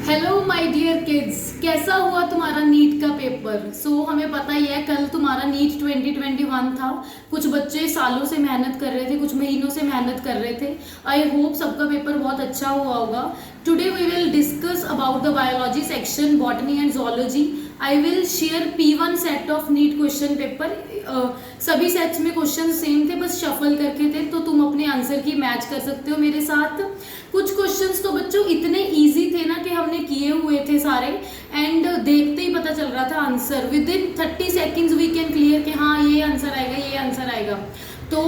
Hello my dear kids, कैसा हुआ तुम्हारा नीट का पेपर। हमें पता ही है कल तुम्हारा नीट 2021 था। कुछ बच्चे सालों से मेहनत कर रहे थे, कुछ महीनों से मेहनत कर रहे थे। आई होप सबका पेपर बहुत अच्छा हुआ होगा। Today we will discuss about the biology section, botany and zoology. I will share P1 set of NEET question paper. सभी सेट्स में क्वेश्चन सेम थे, बस शफल करके थे, तो तुम अपने आंसर की मैच कर सकते हो मेरे साथ। कुछ क्वेश्चंस तो बच्चों इतने इजी थे ना कि हमने किए हुए थे सारे, एंड देखते ही पता चल रहा था answer. Within 30 seconds we can clear कि हाँ ये आंसर आएगा, ये आंसर आएगा। तो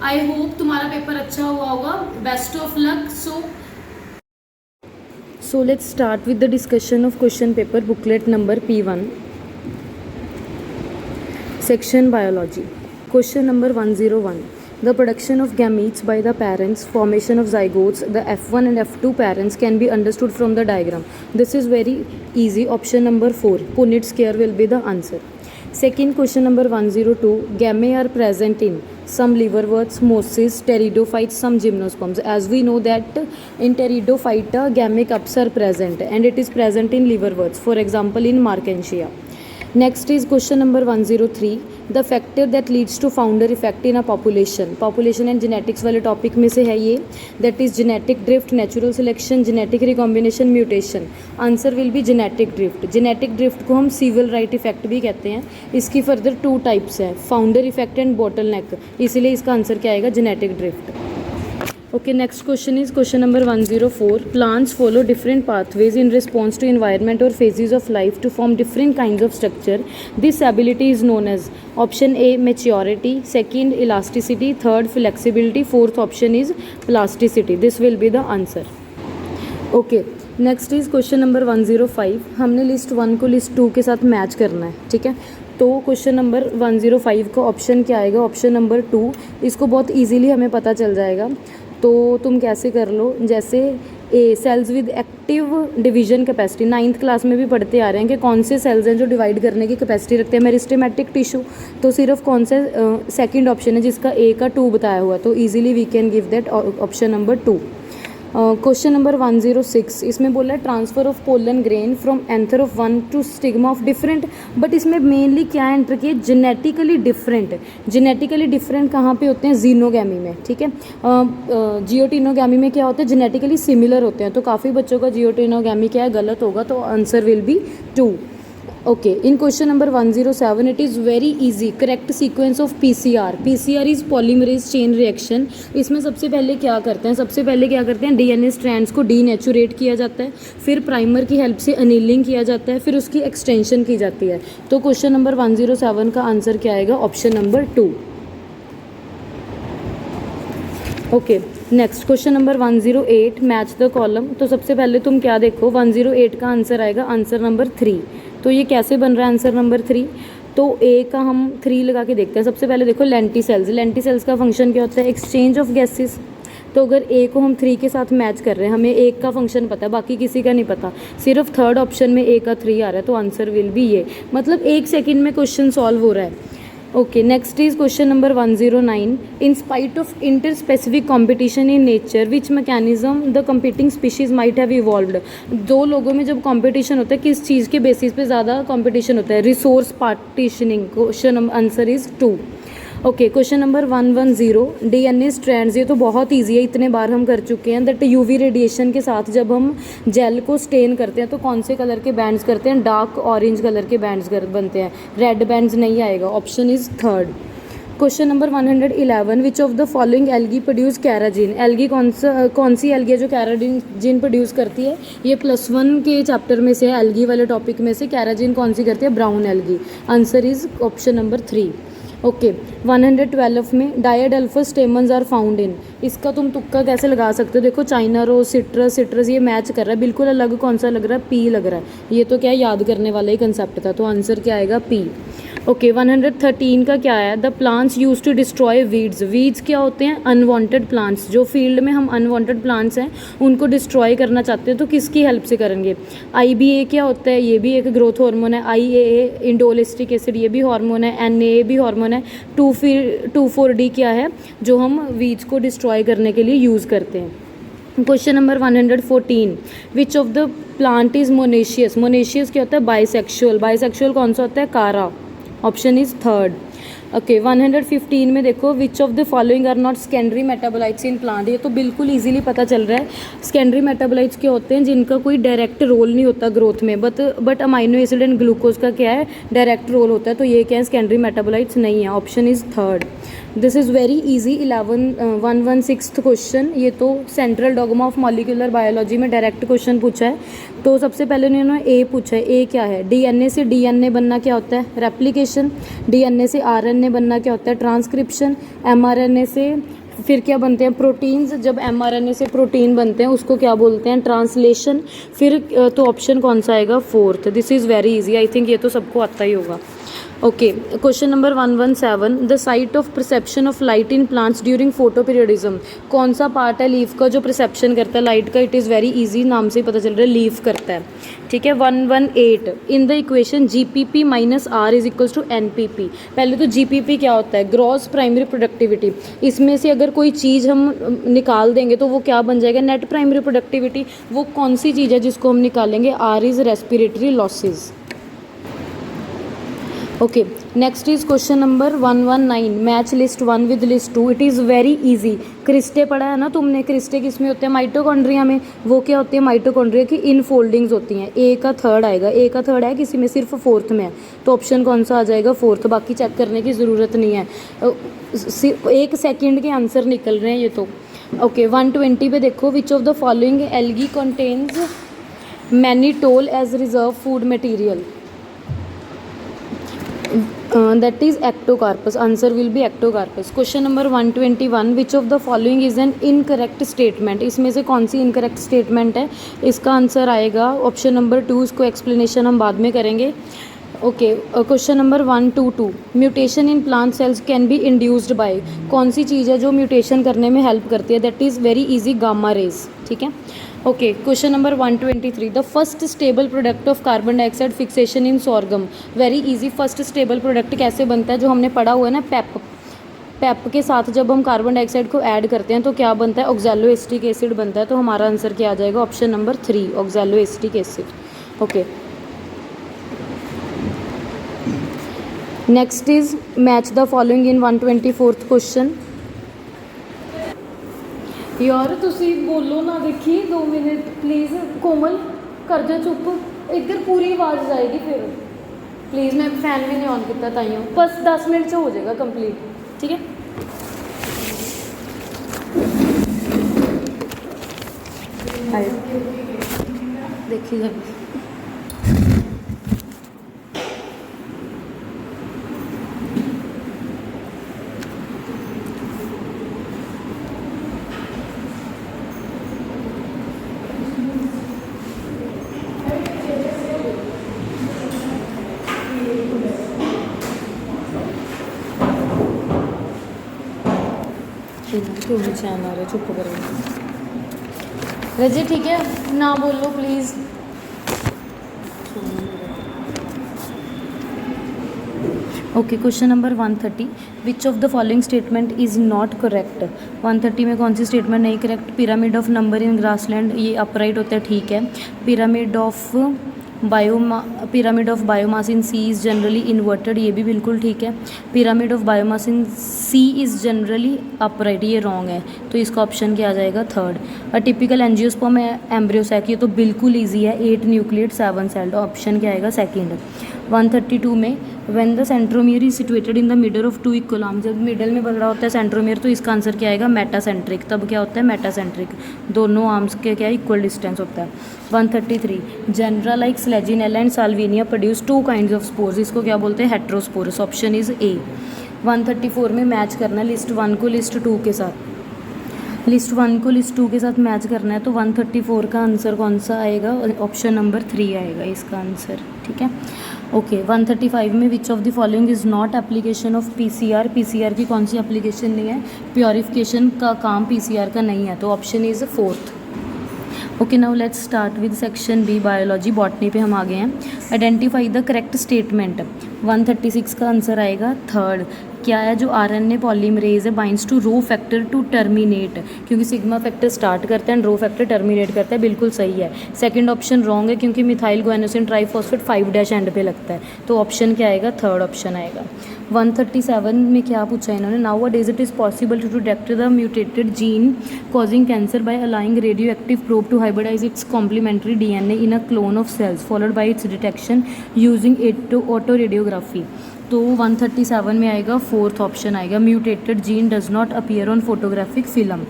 आई होप तुम्हारा पेपर अच्छा हुआ होगा। Best of luck. So let's start with the discussion of question paper booklet number P1, section biology. Question number 101. The production of gametes by the parents, formation of zygotes, the F1 and F2 parents can be understood from the diagram. This is very easy. Option number 4, Punnett square will be the answer. Second question number 102. Gamete are present in some liverworts, mosses, pteridophytes, some gymnosperms. As we know that in pteridophyta gamete cups are present, and it is present in liverworts, for example in Markensia. Next is question number 103. The factor that leads to founder effect in a population and genetics वाले topic में से है ये, that is genetic drift, natural selection, genetic recombination, mutation. Answer will B genetic drift. genetic drift को हम civil right effect भी कहते हैं। इसकी फर्दर 2 टाइप्स है, फाउंडर इफेक्ट एंड bottleneck, इसलिए इसका आंसर क्या आएगा, genetic drift. Okay, next question is question number 104. Plants follow different pathways in response to environment or phases of life to form different kinds of structure. This ability is known as option A maturity, second elasticity, third flexibility, fourth option is plasticity. This will be the answer. Okay, next is question number 105. हमने list 1 को list 2 के साथ match करना है, ठीक है। तो question number 105 का ऑप्शन क्या आएगा, ऑप्शन नंबर 2। इसको बहुत इजीली हमें पता चल जाएगा। तो तुम कैसे कर लो, जैसे a cells with active division capacity, 9th class में भी पढ़ते आ रहे हैं कि कौन से सेल्स हैं जो डिवाइड करने की कैपेसिटी रखते हैं, मेरिस्टेमेटिक टिश्यू। तो सिर्फ कौन से सेकंड ऑप्शन है जिसका ए का 2 बताया हुआ, तो easily we can give that option number 2। Question number 106, इसमें बोला है transfer of pollen grain from anther of one to stigma of different, but इसमें मेनली क्या एंटर किया, जेनेटिकली डिफरेंट। जेनेटिकली डिफरेंट कहाँ पे होते हैं, जीनोगैमी में, ठीक है। जियोटिनोगैमी में क्या होता है, जेनेटिकली सिमिलर होते हैं। तो काफ़ी बच्चों का जियोटिनोगैमी क्या है, गलत होगा, तो answer will B 2। Okay, in question number 107, it is very easy. Correct sequence of PCR. PCR is polymerase chain reaction. इसमें सबसे पहले क्या करते हैं, डीएनए स्ट्रैंड्स को डीनेचुरेट किया जाता है, फिर प्राइमर की हेल्प से अनिलिंग किया जाता है, फिर उसकी एक्सटेंशन की जाती है। तो क्वेश्चन नंबर 107 का आंसर क्या आएगा, option number 2। Okay, next question number 108, match the column. तो सबसे पहले तुम क्या देखो, 108 का आंसर आएगा आंसर नंबर 3। तो ये कैसे बन रहा है आंसर नंबर 3, तो ए का हम 3 लगा के देखते हैं। सबसे पहले देखो लेंटी सेल्स का फंक्शन क्या होता है, एक्सचेंज ऑफ गैसेस। तो अगर ए को हम 3 के साथ मैच कर रहे हैं, हमें एक का फंक्शन पता है, बाकी किसी का नहीं पता, सिर्फ थर्ड ऑप्शन में ए का 3 आ रहा है, तो आंसर विल बी ये। मतलब 1 सेकेंड में क्वेश्चन सॉल्व हो रहा है। Okay, next is question number 109। In spite of inter specific competition in nature which mechanism the competing species might have evolved. 2 लोगों में जब कॉम्पिटिशन होता है, किस चीज़ के बेसिस पे ज़्यादा कॉम्पिटिशन होता है, resource partitioning. Question answer is 2। Okay, question number 110, DNA strands. ये तो बहुत इजी है, इतने बार हम कर चुके हैं। दैट यूवी रेडिएशन के साथ जब हम जेल को स्टेन करते हैं तो कौन से कलर के बैंड्स करते हैं, डार्क ऑरेंज कलर के बैंड्स बनते हैं, रेड बैंड्स नहीं आएगा, option is 3rd। Question number 111, which of the following algae produce carrageen. Algae कौन सी एल्गी है जो कैराजिन प्रोड्यूस करती है, ये +1 के चैप्टर में से है, एल्गी वाले टॉपिक में से। कैराजिन कौन सी करती है, brown algae. Answer is option number 3। Okay, 112 में diadelphous stamens are found in. इसका तुम तुक्का कैसे लगा सकते हो, देखो चाइना रोज, सिट्रस ये मैच कर रहा है, बिल्कुल अलग कौन सा लग रहा है, पी लग रहा है। ये तो क्या याद करने वाला ही कंसेप्ट था, तो आंसर क्या आएगा, पी। ओके, 113 का क्या है, the plants use to destroy weeds. Weeds क्या होते हैं, अनवांटेड प्लांट्स। जो फील्ड में हम अनवांटेड प्लांट्स हैं उनको डिस्ट्रॉय करना चाहते हैं, तो किसकी हेल्प से करेंगे। IBA क्या होता है, ये भी एक ग्रोथ हार्मोन है। IAA इंडोलिस्टिक एसिड, ये भी हार्मोन है। NAA भी हार्मोन है। 2,4-D क्या है, जो हम वीड्स को डिस्ट्रॉय करने के लिए यूज़ करते हैं। Question number 114, which of the plant is monoecious? Monoecious क्या होता है? बाइसेक्सुअल। बाइसेक्सुअल कौन सा होता है? कारा। Option is third. ओके 115 में देखो, which of the following are not secondary metabolites in plant? ये तो बिल्कुल इजीली पता चल रहा है। सेकेंडरी मेटाबोलाइट्स क्या होते हैं? जिनका कोई डायरेक्ट रोल नहीं होता ग्रोथ में, but amino acid and glucose का क्या है? डायरेक्ट रोल होता है। तो ये क्या है? सेकेंडरी मेटाबोलाइट्स नहीं है। Option is third. This is very easy. 116 question, ये तो central dogma of molecular biology में डायरेक्ट क्वेश्चन पूछा है। तो सबसे पहले उन्होंने ए पूछा है। ए क्या है? डीएनए से डीएनए बनना क्या होता है? रेप्लिकेशन। डीएनए से आरएनए बनना क्या होता है? ट्रांसक्रिप्शन। एमआरएनए से फिर क्या बनते हैं? प्रोटीन्स। जब एमआरएनए से प्रोटीन बनते हैं उसको क्या बोलते हैं? ट्रांसलेशन। फिर तो ऑप्शन कौन सा आएगा? Fourth. This is very easy. I think ये तो सबको आता ही होगा। Okay question number 117, the site of perception of light in plants during photo periodism? कौन सा पार्ट है लीफ का जो परसेप्शन करता है लाइट का? इट इज़ वेरी इजी, नाम से ही पता चल रहा है लीफ करता है। ठीक है 118, in the equation GPP minus R is equals to NPP. पहले तो जीपीपी क्या होता है? Gross primary productivity. इसमें से अगर कोई चीज़ हम निकाल देंगे तो वो क्या बन जाएगा? Net primary productivity. वो कौन सी चीज़ है जिसको हम निकालेंगे? R is respiratory losses. Okay next is question number 119, match list 1 with list 2। It is very easy. Cristae पढ़ा है ना तुमने? क्रिस्टे किस में होते हैं? माइटोकॉन्ड्रिया में। वो क्या होती है? माइटोकॉन्ड्रिया की इन फोल्डिंग्स होती हैं। ए का थर्ड आएगा। ए का थर्ड है, किसी में सिर्फ फोर्थ में है। तो ऑप्शन कौन सा आ जाएगा? फोर्थ। बाकी चेक करने की ज़रूरत नहीं है, एक सेकेंड के आंसर निकल रहे हैं ये तो। ओके 120 पे देखो, which of the following algae contains mannitol as reserve food material? That is ectocarpus. Answer will be ectocarpus. Question number 121, which of the following is an incorrect statement? इसमें से कौन सी incorrect statement है? इसका answer आएगा option number 2। इसको explanation हम बाद में करेंगे। Okay question number 122, mutation in plant cells can be induced by? कौन सी चीज़ है जो म्यूटेशन करने में हेल्प करती है? That is very easy, gamma rays. ठीक है okay question number 123, the first stable product of carbon dioxide fixation in sorghum? Very easy. First stable product कैसे बनता है? जो हमने पढ़ा हुआ है ना, पेप। पेप के साथ जब हम कार्बन डाइऑक्साइड को ऐड करते हैं तो क्या बनता है? ऑक्सैलो एसिटिक एसिड बनता है। तो हमारा आंसर क्या आ जाएगा? Option number 3, oxalo acetic acid. Okay next is match the following in 124th question. यार ਤੁਸੀਂ बोलो ना, देखिए 2 मिनट प्लीज़। कोमल कर जा चुप, इधर पूरी आवाज़ जाएगी फिर। प्लीज़ मैं फैन भी नहीं ऑन किया ताइयों। बस 10 मिनट से हो जाएगा कंप्लीट। ठीक है देखिए जब क्यों नीचे आना रहे? चुप करो रजी। ठीक है ना बोलो please. Okay question number 130, which of the following statement is not correct? 130 में कौन सी स्टेटमेंट नहीं correct? Pyramid of number in grassland, ये अपराइट होता है। ठीक है pyramid of biomass in sea is generally inverted, ये भी बिल्कुल ठीक है। Pyramid of biomass in sea is generally upright, ये रॉन्ग है। तो इसका ऑप्शन क्या आ जाएगा? Third. A typical angiosperm embryo sac, ये तो बिल्कुल ईजी है। 8 न्यूक्लिएट 7 सेल्ड, ऑप्शन क्या आएगा? सेकेंड। 132 में when the centromere is situated in the middle of 2 equal arm, जब मिडल में बन रहा होता है सेंट्रोमियर तो इसका आंसर क्या आएगा? मेटासेंट्रिक। तब क्या होता है? मेटासेंट्रिक। दोनों आर्म्स के क्या इक्वल डिस्टेंस होता है। 133, genera like Selaginella and Salvinia produce 2 kinds of spores, इसको क्या बोलते हैं? हेट्रोस्पोरस। Option is a. 134 में मैच करना है लिस्ट 1 को लिस्ट 2 के साथ। लिस्ट 1 को लिस्ट 2 के साथ मैच करना है तो 134 का आंसर कौन सा आएगा? ऑप्शन नंबर 3 आएगा इसका आंसर। ठीक है ओके 135 में विच of the following is not application of PCR? PCR की कौन सी एप्लीकेशन नहीं है? प्योरिफिकेशन का काम पीसीआर का नहीं है। तो option is fourth. Okay, now let's start with section B biology, botany पे हम आ गए हैं। Identify the correct statement. 136 का आंसर आएगा थर्ड। क्या है, जो आरएनए पॉलीमरेज है binds to rho factor to terminate, क्योंकि सिग्मा फैक्टर स्टार्ट करता है एंड रो फैक्टर टर्मिनेट करता है, बिल्कुल सही है। सेकंड ऑप्शन रॉन्ग है क्योंकि मिथाइल गुआनोसिन ट्राइफॉस्फेट 5' एंड पे लगता है, तो ऑप्शन क्या आएगा, थर्ड ऑप्शन आएगा। 137 में क्या पूछा है इन्होंने, nowadays it is possible to detect the mutated gene causing cancer by allowing radio active probe to hybridise its complementary DNA in a clone of cells followed by its detection using auto radiography. तो 137 में आएगा fourth option आएगा, mutated gene does not appear on photographic film.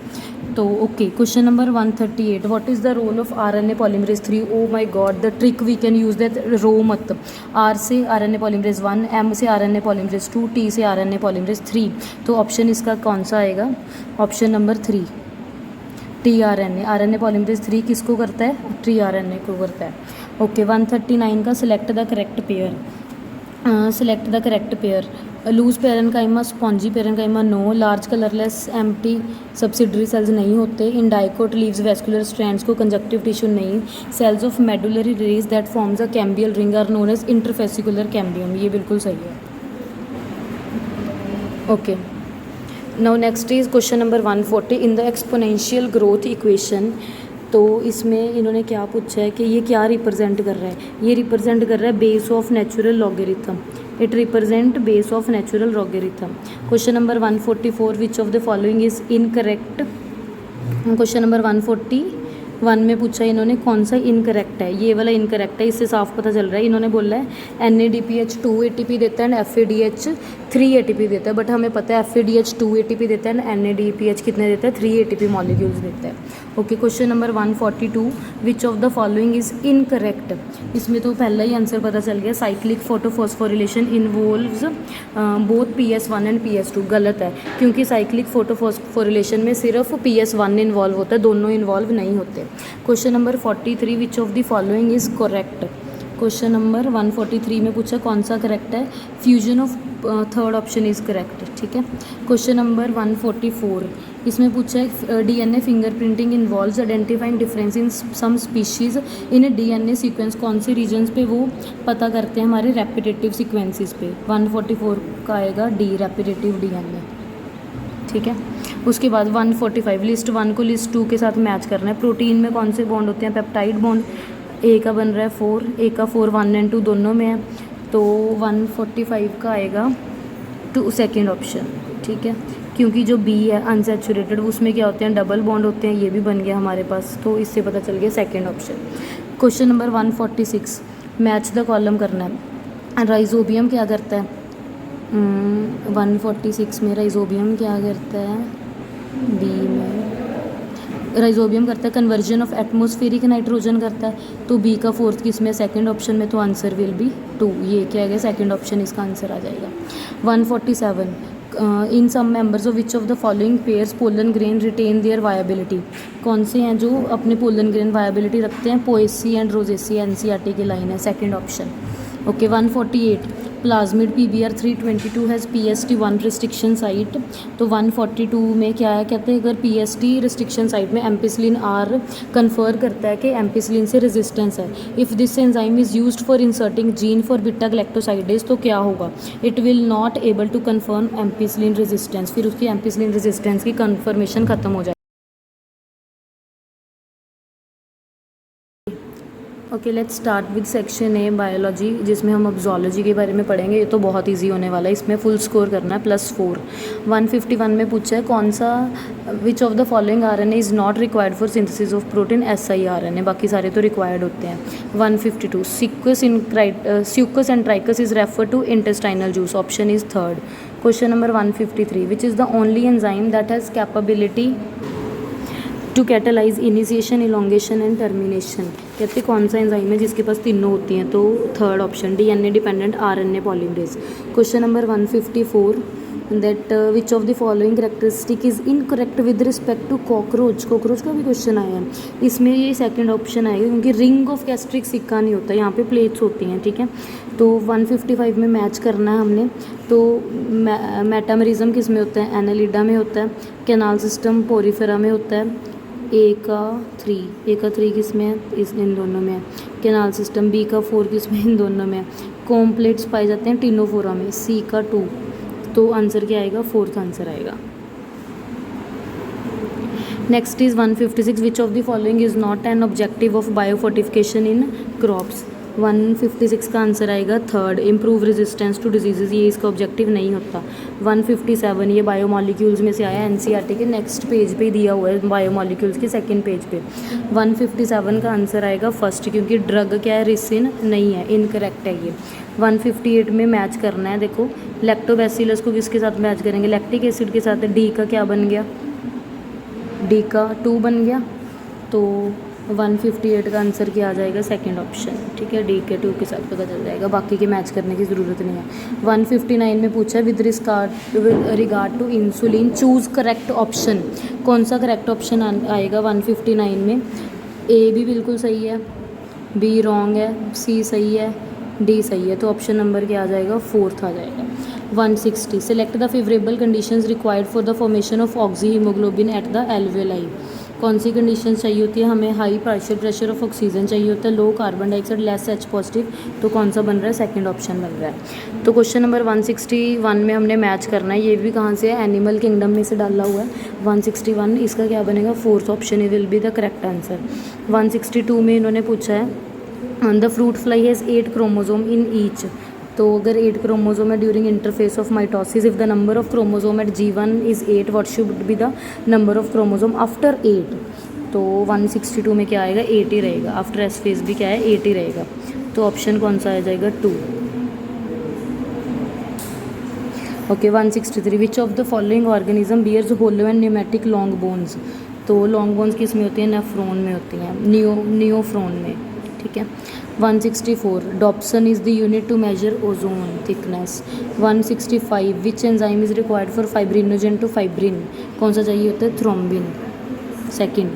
तो okay, question number 138, what is the role of RNA polymerase 3? Oh my god, the trick we can use that, रो मत। R से RNA polymerase 1, M से RNA polymerase 2, T से RNA polymerase 3। तो option इसका कौन सा आएगा, option number 3 T RNA. RNA polymerase 3 किसको करता है, टी आरएनए को करता है। ओके, 139 का select the correct pair. Select the correct pair, loose parenchyma, spongy parenchyma no, large colourless empty subsidiary cells नहीं होते, in dicot leaves vascular strands को, कंजक्टिव टिश्यू नहीं, cells of medullary rays that forms a cambial ring are known as interfascicular cambium, ये बिल्कुल सही है। Okay, now next is question number 140, in the exponential growth equation. तो इसमें इन्होंने क्या पूछा है कि ये क्या रिप्रेजेंट कर रहा है, ये रिप्रेजेंट कर रहा है base of natural logarithm, it represent base of natural logarithm. Question number 144, which of the following is incorrect. Question number 141 में पूछा इन्होंने कौन सा इनकरेक्ट है, ये वाला इनकरेक्ट है, इससे साफ पता चल रहा है। इन्होंने बोला है NADPH 2 ATP देता है एंड FADH 3 ATP देता है, बट हमें पता है FADH 2 ATP देता है एंड NADPH कितने देता है, 3 ATP मॉलिक्यूल्स देता है। Okay, question number 142, which of the following is incorrect. इसमें तो पहला ही आंसर पता चल गया, cyclic photophosphorylation involves both PS1 and PS2, गलत है क्योंकि साइक्लिक फोटोफॉस्फोरिलेशन में सिर्फ PS1 इन्वॉल्व होता है, दोनों इन्वॉल्व नहीं होते। Question number 43, which of the following is correct. Question number 143 में पूछा कौन सा करेक्ट है, fusion of third option is correct, ठीक है। क्वेश्चन नंबर 144, इसमें पूछा है DNA fingerprinting involves identifying difference in some species in DNA sequence, कौन से रीजन्स पे वो पता करते हैं हमारे रेपिटेटिव सीक्वेंसेस पे। 144 का आएगा डी, रेपिटेटिव DNA, ठीक है। उसके बाद 145, लिस्ट 1 को लिस्ट 2 के साथ मैच करना है। प्रोटीन में कौन से बॉन्ड होते हैं, पेप्टाइड बॉन्ड, ए का बन रहा है 4, ए का 4 1 एंड 2 दोनों में है, तो 145 का आएगा टू सेकेंड ऑप्शन, ठीक है, क्योंकि जो बी है अनसैचुरेटेड उसमें क्या होते हैं, डबल बॉन्ड होते हैं, ये भी बन गया हमारे पास, तो इससे पता चल गया second option. Question number 146, match the column करना है। राइजोबियम क्या करता है, 146 में राइजोबियम क्या करता है, बी में राइजोबियम करता है कन्वर्जन ऑफ एटमॉस्फेरिक नाइट्रोजन करता है, तो बी का फोर्थ किस में, सेकंड ऑप्शन में, तो आंसर विल बी 2, ये क्या है, सेकंड ऑप्शन इसका आंसर आ जाएगा। 147, in some members of which of the following pairs pollen grain retain their viability, कौन से हैं जो अपने पोलन ग्रेन वायबिलिटी रखते हैं, पोएसी एंड रोजेसी, NCERT की लाइन है, second option. Okay, 148, plasmid PBr 322 has PST 1 restriction site, तो 142 में क्या है, कहते हैं अगर PST रिस्ट्रिक्शन साइट में एम्पिसिलिन R कन्फर करता है कि एम्पिसिलिन से रेजिस्टेंस है, if this enzyme is used for inserting gene for beta galactosidase, तो क्या होगा, it will not able to confirm ampicillin resistance, फिर उसकी एम्पिसिलिन रेजिस्टेंस की कन्फर्मेशन खत्म हो जाए। Okay, let's start with section A biology, जिसमें हम अब जूलॉजी के बारे में पढ़ेंगे। ये तो बहुत इजी होने वाला है, इसमें फुल स्कोर करना है +4। 151 में पूछा है कौन सा, which of the following RNA is not required for synthesis of protein, siRNA, बाकी सारे तो रिक्वायर्ड होते हैं। 152, succus and entericus is refer to intestinal juice, option is third. Question number 153, which is the only enzyme that has capability to catalyse initiation, elongation and termination, कहते कौन सा enzyme है जिसके पास तीनों होती हैं, तो third option, DNA dependent RNA polymerase. Question number 154, that which of the following characteristic is incorrect with respect to cockroach, cockroach का भी क्वेश्चन आया है, इसमें ये सेकंड ऑप्शन आएगा क्योंकि रिंग ऑफ गैस्ट्रिक सिक्का नहीं होता, यहाँ पे प्लेट्स होती हैं, ठीक है। तो 155 में मैच करना है हमने, तो मेटामेरिज्म किस में होता है, एनालिडा में होता है, कैनाल सिस्टम पोरीफेरा में होता है, ए का 3 किस में है, इन दोनों में है। कैनाल सिस्टम बी का 4 किस में, इन दोनों में है। कॉम्प्लेट्स पाए जाते हैं टिनोफोरा में, सी का 2। तो आंसर क्या आएगा, 4th आंसर आएगा। Next is 156, which of the following is not an objective of biofortification in crops. 156 का आंसर आएगा 3rd, improve resistance to diseases, ये इसका ऑब्जेक्टिव नहीं होता। 157 ये बायोमॉलिक्यूल्स में से आया, एनसीईआरटी के नेक्स्ट पेज पे दिया हुआ है, बायोमॉलिक्यूल्स के 2nd पेज पे। 157 का आंसर आएगा 1st, क्योंकि ड्रग क्या है, रिसिन नहीं है, इनकरेक्ट है ये। 158 में मैच करना है, देखो लैक्टोबैसिलस को किसके साथ मैच करेंगे, लैक्टिक एसिड के साथ। डी का क्या बन गया, डी का 2 बन गया। तो 158 का आंसर क्या आ जाएगा, 2nd ऑप्शन, ठीक है, डी के 2 के साथ पता चल जाएगा, बाकी के मैच करने की ज़रूरत नहीं है। 159 में पूछा है with regard to insulin choose correct option, कौन सा करेक्ट ऑप्शन आएगा 159 में। ए भी बिल्कुल सही है, बी रॉन्ग है, सी सही है, डी सही है। तो ऑप्शन नंबर क्या आ जाएगा, 4th आ जाएगा। 160 select the favourable conditions required for the formation of oxy haemoglobin at the alveoli. कौन सी कंडीशन चाहिए होती है हमें, high partial pressure of oxygen चाहिए होता है, low carbon dioxide, less H positive. तो कौन सा बन रहा है, 2nd ऑप्शन बन रहा है। तो क्वेश्चन नंबर 161 में हमने मैच करना है, ये भी कहाँ से है, एनिमल किंगडम में से डाला हुआ है। 161 इसका क्या बनेगा, 4th ऑप्शन ही will be the correct answer. 162 में इन्होंने पूछा है the fruit fly has 8 chromosome in each. तो अगर 8 क्रोमोजोम है during interphase of mitosis, if the number of chromosome at G1 is 8, what should be the number of chromosome after 8। तो 162 में क्या आएगा, 8 ही रहेगा, आफ्टर एस फेज भी क्या है, 8 ही रहेगा। तो ऑप्शन कौन सा आ जाएगा, 2। Okay 163 which of the following organism bears hollow and pneumatic long bones. तो लॉन्ग बोन्स किस में होती हैं, नेफ्रॉन में होती हैं, नियोफ्रॉन में, ठीक है। 164 Dobson is the unit to measure ozone thickness. 165 which enzyme is required for fibrinogen to fibrin, कौन सा चाहिए होता है, thrombin, 2nd।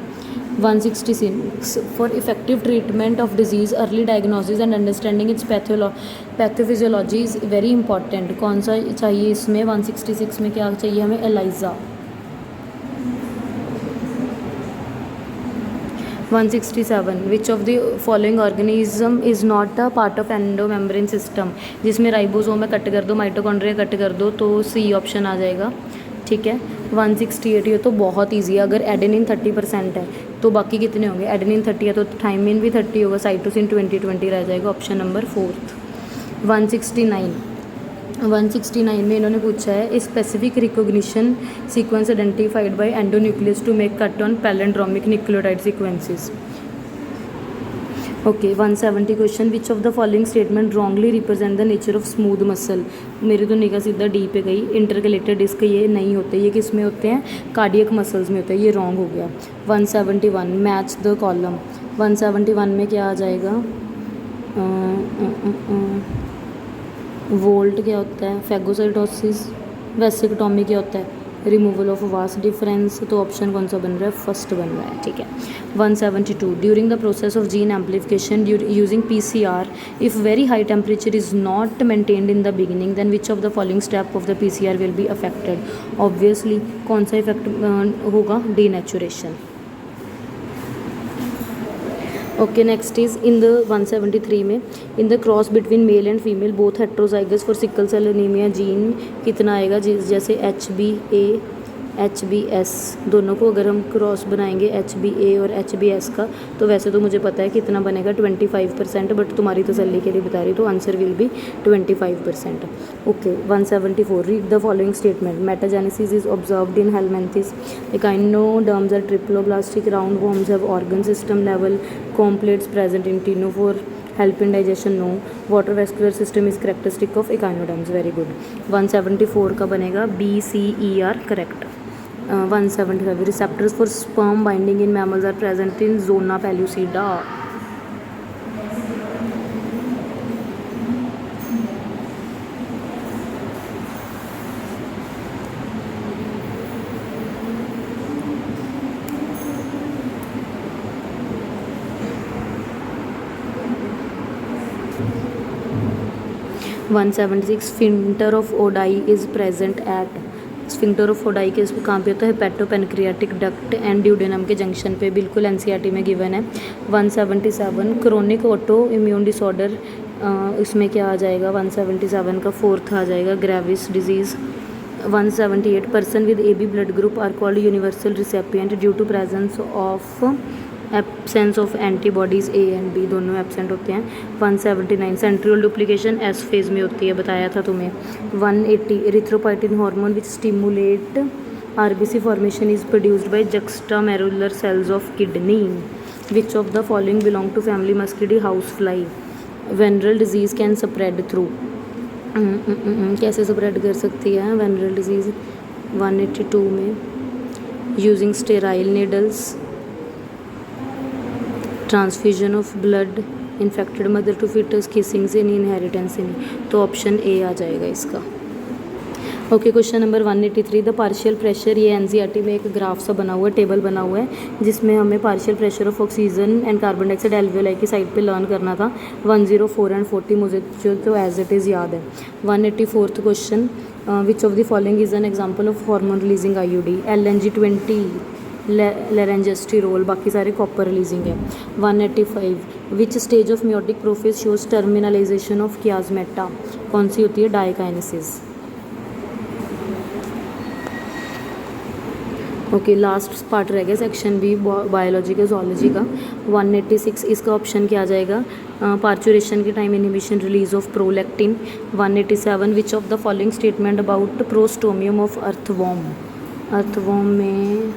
166 for effective treatment of disease early diagnosis and understanding its pathophysiology is very important, कौन सा चाहिए इसमें, 166 में क्या चाहिए हमें, ELISA. 167 which of the following organism is not a part of endomembrane system, जिसमें राइबोसोम है कट कर दो, माइटोकॉन्ड्रिया कट कर दो, तो सी ऑप्शन आ जाएगा, ठीक है। 168 ये तो बहुत ईजी है, अगर एडेनिन 30% है तो बाकी कितने होंगे, एडेनिन 30 है तो थाइमिन भी 30 होगा, साइटोसिन 20 रह जाएगा, ऑप्शन नंबर 4th। 169 में इन्होंने पूछा है specific recognition sequence identified by endonuclease to make cut on palindromic nucleotide sequences. Okay 170 question which of the following statement wrongly represent the nature of smooth muscle. मेरी तो निगाह सीधा डी पे गई, इंटरकलेटेड डिस्क ये नहीं होते, ये किस में होते हैं, कार्डियक मसल्स में होते हैं, ये रॉन्ग हो गया। 171 मैच द कॉलम। 171 में क्या आ जाएगा, वोल्ट क्या होता है, फैगोसाइटोसिस, वेसिकटॉमी क्या होता है, रिमूवल ऑफ वास डिफरेंस। तो ऑप्शन कौन सा बन रहा है, 1st बन रहा है, ठीक है। 172 during the process of gene amplification using PCR if very high temperature is not maintained in the beginning then which of the following step of the PCR will be affected. Obviously कौन सा effect होगा, denaturation. Okay next is in the 173 में in the cross between male and female both heterozygous for sickle cell anaemia gene कितना आएगा, जैसे HbA HbS दोनों को अगर हम क्रॉस बनाएंगे HbA और HbS का, तो वैसे तो मुझे पता है कितना बनेगा 25%, बट तुम्हारी तसल्ली के लिए बता रही, तो answer will be 25%। Okay 174 read the following statement metagenesis is observed in helminths, echinoderms are triploblastic, round worms have organ system level completes present in ctenophore, help in digestion no, water vascular system is characteristic of echinoderms, very good। 174 का बनेगा BCER correct। 175 receptors for sperm binding in mammals are present in zona pellucida। One 176 sphincter of Oddi is present at sphincter of Oddi के कहाँ पे होता है, hepatopancreatic duct and duodenum के junction पे, बिल्कुल एनसीईआरटी में गिवन है। 177 क्रोनिक ऑटो इम्यून डिसऑर्डर, इसमें क्या आ जाएगा, 177 का फोर्थ आ जाएगा Graves disease. 178 person with A B blood group are called universal recipient due to presence of absence of antibodies A and B, दोनों एब्सेंट होते हैं। 179 सेंट्रियोल डुप्लीकेशन एस फेज में होती है, बताया था तुम्हें। 180 erythropoietin hormone which stimulate RBC formation is produced by juxtaglomerular cells of kidney. Which of the following belong to family Muscidae house fly. Venereal disease can spread through, कैसे spread कर सकती है वेनरल डिजीज़। 182 में using sterile needles, transfusion of blood, infected mother to foetus, kissing से नहीं, inheritance से नहीं, तो ऑप्शन ए आ जाएगा इसका। Okay, question number 183 the partial pressure, ये एनसीईआरटी में एक ग्राफ सा बना हुआ है, टेबल बना हुआ है, जिसमें हमें partial pressure of oxygen and carbon dioxide alveoli की साइड पे लर्न करना था। 104 एंड 40 मुझे जो तो एज इट इज़ याद है। 184th question, which of the following is an example of hormone releasing IUD. LNG-20 levonorgestrel, बाकी सारे कॉपर रिलीजिंग है। 185 which stage of meiotic prophase shows terminalisation of chiasmata, कौन सी होती है, डाइकाइनेसिस। ओके, लास्ट पार्ट रह गया सेक्शन बी बायोलॉजी का, जोलॉजी का। 186 इसका ऑप्शन क्या आ जाएगा, पार्चुरेशन के time inhibition release of prolactin. 187 which of the following statement about prostomium of earthworm, earthworm में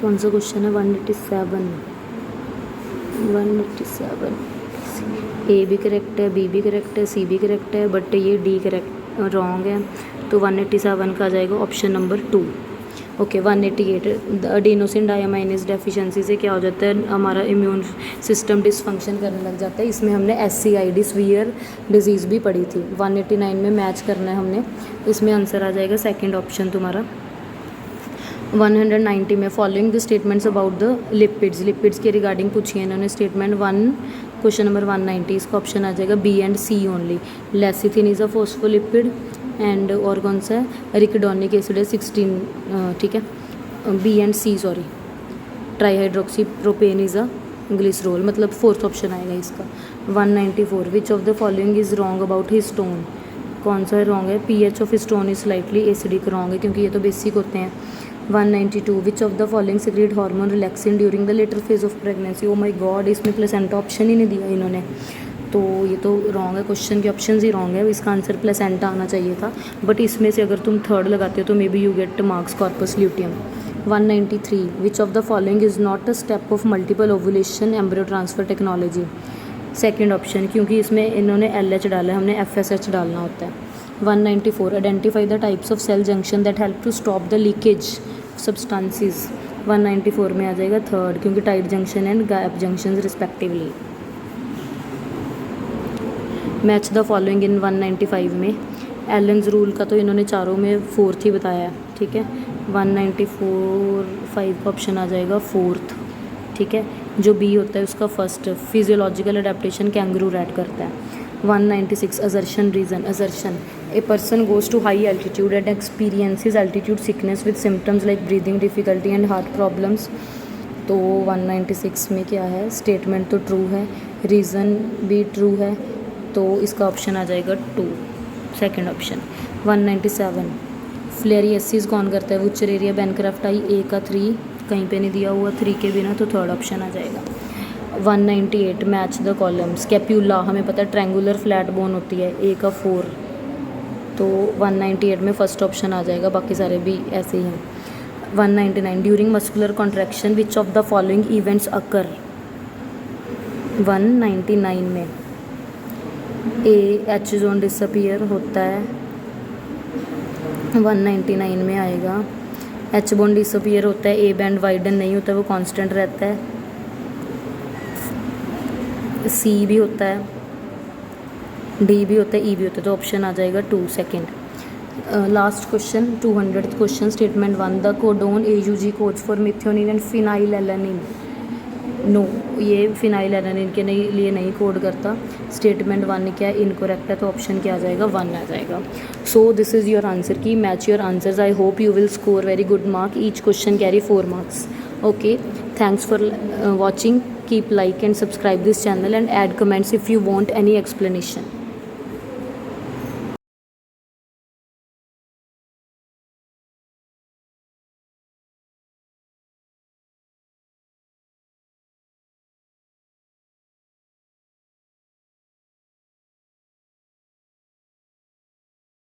कौन सा क्वेश्चन है, 187 ए भी करेक्ट है, बी भी करेक्ट है, सी भी करेक्ट है, बट ये डी करेक्ट रॉन्ग है, तो 187 का आ जाएगा option number 2। Okay, 188 adenosine deaminase deficiency से क्या हो जाता है, हमारा इम्यून सिस्टम डिसफंक्शन करने लग जाता है। इसमें हमने SCID सीवियर डिजीज़ भी पढ़ी थी। 189 में मैच करना है हमने, इसमें आंसर आ जाएगा सेकंड ऑप्शन तुम्हारा। 190 में following the statements about the lipids, lipids के रिगार्डिंग पूछी है इन्होंने स्टेटमेंट 1, क्वेश्चन नंबर 190, इसका ऑप्शन आ जाएगा B and C only. Lecithin is a phospholipid and और कौन सा है, रिकडोनिक एसिड है 16, ठीक है, B and C sorry. Trihydroxy propane is a glycerol, मतलब फोर्थ ऑप्शन आएगा इसका। 194 which of the following is wrong about histone, कौन सा रॉन्ग है, pH of histone is slightly acidic, wrong है क्योंकि ये तो बेसिक होते हैं। 192 which of the following secrete hormone relaxin during the later phase of pregnancy. Oh my god, इसमें प्लेसेंटा ऑप्शन ही नहीं दिया इन्होंने, तो ये तो रॉन्ग है, क्वेश्चन के ऑप्शन ही रॉन्ग है, इसका आंसर प्लेसेंटा आना चाहिए था, बट इसमें से अगर तुम थर्ड लगाते हो तो may be you get marks corpus luteum. 193 which of the following is not a step of multiple ovulation embryo transfer technology, second option, क्योंकि इसमें इन्होंने LH डाला है, हमने FSH डालना होता है। 194 identify the types of cell junction that help to stop the leakage substances. 194 में आ जाएगा थर्ड, क्योंकि tight junction and gap junction respectively. Match the following in 195 में, एलेंस रूल का तो इन्होंने चारों में फोर्थ ही बताया है, ठीक है। 194 का ऑप्शन आ जाएगा फोर्थ, ठीक है, जो बी होता है उसका first. Physiological adaptation kangaroo rat करता है। 196 assertion reason, assertion a person goes to high altitude and experiences altitude sickness with symptoms like breathing difficulty and heart problems, तो 196 में क्या है, स्टेटमेंट तो ट्रू है, रीज़न भी ट्रू है, तो इसका ऑप्शन आ जाएगा 2, सेकंड ऑप्शन। 197 फ्लेरियसिस कौन करता है, वुचरेरिया बैनक्रफ्ट आई, ए का 3 कहीं पे नहीं दिया हुआ, 3 के बिना, तो थर्ड ऑप्शन आ जाएगा। 198 मैच द कॉलम्स, कैप्यूला हमें पता है ट्रैंगुलर फ्लैट बोन होती है, ए का 4, तो 198 में फर्स्ट ऑप्शन आ जाएगा, बाकी सारे भी ऐसे ही हैं। 199 during muscular contraction which of the following events अकर। 199 में H जोन डिसअपियर होता है, 199 में आएगा, H बोन डिसअपियर होता है, A बैंड वाइडन नहीं होता, वो कांस्टेंट रहता है, C भी होता है, D भी होता है, E भी होता है, तो ऑप्शन आ जाएगा 2, second. Last question 200th question, statement 1 the codon AUG codes for methionine and phenylalanine, no, ये फिनाइल एलानिन के लिए नहीं कोड करता। स्टेटमेंट 1 क्या है, इनकरेक्ट है, तो ऑप्शन क्या आ जाएगा, 1 आ जाएगा। So this is your answer key match your answers. I hope you will score very good mark. Each question carry 4 marks. Okay, thanks for watching. Keep like and subscribe this channel and add comments if you want any explanation.